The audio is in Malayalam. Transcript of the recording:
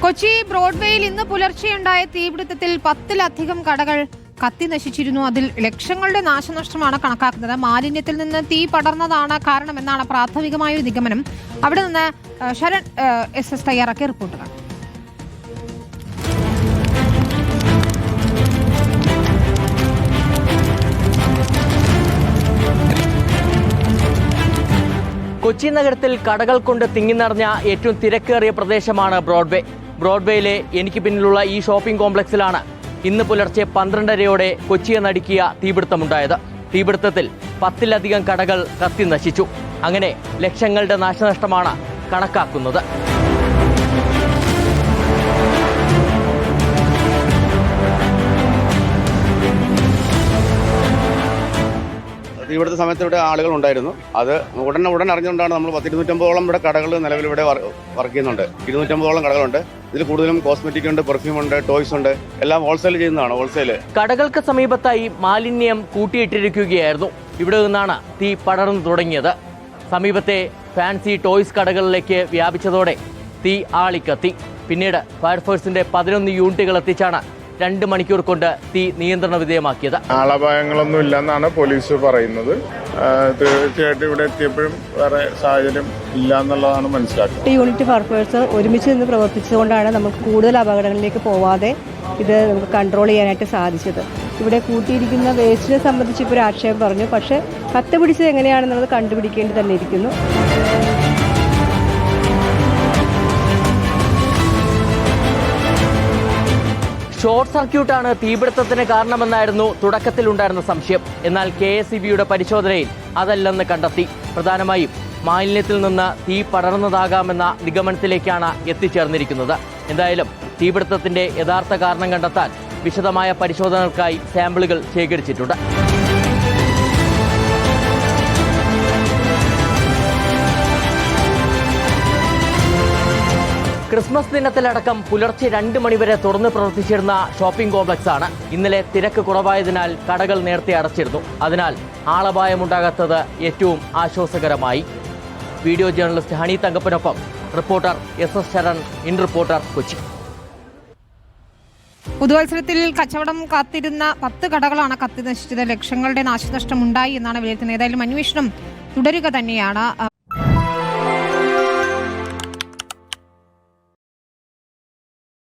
കൊച്ചി ബ്രോഡ്വേയിൽ ഇന്ന് പുലർച്ചെയുണ്ടായ തീപിടുത്തത്തിൽ 10-ലധികം കടകൾ കത്തി നശിച്ചിരുന്നു. അതിൽ ലക്ഷങ്ങളുടെ നാശനഷ്ടമാണ് കണക്കാക്കുന്നത്. മാലിന്യത്തിൽ നിന്ന് തീ പടർന്നതാണ് കാരണമെന്നാണ് പ്രാഥമികമായ നിഗമനം. അവിടെ നിന്ന് ശരൺ SS തയ്യാറാക്കിയ റിപ്പോർട്ടുകൾ. കൊച്ചി നഗരത്തിൽ കടകൾ കൊണ്ട് തിങ്ങി നിറഞ്ഞ ഏറ്റവും തിരക്കേറിയ പ്രദേശമാണ് ബ്രോഡ്വേ. ബ്രോഡ്വേയിലെ എനിക്ക് പിന്നിലുള്ള ഈ ഷോപ്പിംഗ് കോംപ്ലക്സിലാണ് ഇന്ന് പുലർച്ചെ 12:30യോടെ കൊച്ചിയെ നടുക്കിയ തീപിടുത്തമുണ്ടായത്. തീപിടുത്തത്തിൽ 10-ലധികം കടകൾ കത്തി നശിച്ചു. അങ്ങനെ ലക്ഷങ്ങളുടെ നാശനഷ്ടമാണ് കണക്കാക്കുന്നത്. ഇവിടുത്തെ സമയത്ത് ഇവിടെ ആളുകൾ ഉണ്ടായിരുന്നു. അത് ഉടൻ അറിഞ്ഞുകൊണ്ടാണ് നമ്മൾ 250ഓളം ഇവിടെ കടകൾ നിലവിൽ ഇവിടെ വർക്ക് ചെയ്യുന്നുണ്ട്. 250ഓളം കടകളുണ്ട്. ഇതിൽ കൂടുതലും കോസ്മെറ്റിക് ഉണ്ട്, പെർഫ്യൂം ഉണ്ട്, ടോയ്സ് ഉണ്ട്. എല്ലാം ഹോൾസെയിൽ ചെയ്യുന്നതാണ്. ഹോൾസെയിൽ കടകൾക്ക് സമീപത്തായി മാലിന്യം കൂട്ടിയിട്ടിരിക്കുകയായിരുന്നു. ഇവിടെ നിന്നാണ് തീ പടർന്നു തുടങ്ങിയത്. സമീപത്തെ ഫാൻസി ടോയ്സ് കടകളിലേക്ക് വ്യാപിച്ചതോടെ തീ ആളിക്കത്തി. പിന്നീട് ഫയർഫോഴ്സിന്റെ 11 യൂണിറ്റുകൾ എത്തിച്ചാണ് 2 മണിക്കൂർ കൊണ്ട് തീ നിയന്ത്രണ വിധേയമാക്കിയത്. ആളപായങ്ങളൊന്നും ഇല്ലെന്നാണ് പോലീസ് പറയുന്നത്. തീർച്ചയായിട്ടും ഇവിടെ എത്തിയപ്പോഴും വേറെ സാഹചര്യം ഇല്ല എന്നുള്ളതാണ് മനസ്സിലാക്കുന്നത്. യൂണിറ്റ് ഫയർഫോഴ്സ് ഒരുമിച്ച് നിന്ന് പ്രവർത്തിച്ചതുകൊണ്ടാണ് നമുക്ക് കൂടുതൽ അപകടങ്ങളിലേക്ക് പോവാതെ ഇത് നമുക്ക് കൺട്രോൾ ചെയ്യാനായിട്ട് സാധിച്ചത്. ഇവിടെ കൂട്ടിയിരിക്കുന്ന വേസ്റ്റിനെ സംബന്ധിച്ച് ഇപ്പോൾ ഒരു ആക്ഷേപം പറഞ്ഞു. പക്ഷേ കത്തുപിടിച്ചത് എങ്ങനെയാണെന്നുള്ളത് കണ്ടുപിടിക്കേണ്ടി തന്നെ ഇരിക്കുന്നു. ഷോർട്ട് സർക്യൂട്ടാണ് തീപിടുത്തത്തിന് കാരണമെന്നായിരുന്നു തുടക്കത്തിലുണ്ടായിരുന്ന സംശയം. എന്നാൽ KSEBയുടെ പരിശോധനയിൽ അതല്ലെന്ന് കണ്ടെത്തി. പ്രധാനമായും മാലിന്യത്തിൽ നിന്ന് തീ പടർന്നതാകാമെന്ന നിഗമനത്തിലേക്കാണ് എത്തിച്ചേർന്നിരിക്കുന്നത്. എന്തായാലും തീപിടുത്തത്തിന്റെ യഥാർത്ഥ കാരണം കണ്ടെത്താൻ വിശദമായ പരിശോധനകൾക്കായി സാമ്പിളുകൾ ശേഖരിച്ചിട്ടുണ്ട്. ക്രിസ്മസ് ദിനത്തിലടക്കം പുലർച്ചെ 2 മണിവരെ തുറന്ന് പ്രവർത്തിച്ചിരുന്ന ഷോപ്പിംഗ് കോംപ്ലക്സാണ്. ഇന്നലെ തിരക്ക് കുറവായതിനാൽ കടകൾ നേരത്തെ അടച്ചിരുന്നു. അതിനാൽ ആളപായമുണ്ടാകാത്തത് ഏറ്റവും ആശ്വാസകരമായി. വീഡിയോ ജേർണലിസ്റ്റ് ഹണി തങ്കപ്പനൊപ്പം reporter SS Sharan, in reporter, Kochi. പുതുവത്സരത്തിൽ കച്ചവടം കാത്തിരുന്ന 10 കടകളാണ് കത്തി നശിച്ചത്. ലക്ഷങ്ങളുടെ നാശനഷ്ടമുണ്ടായി എന്നാണ് വിലയിരുത്തുന്നത്. ഏതായാലും അന്വേഷണം തുടരുക തന്നെയാണ്.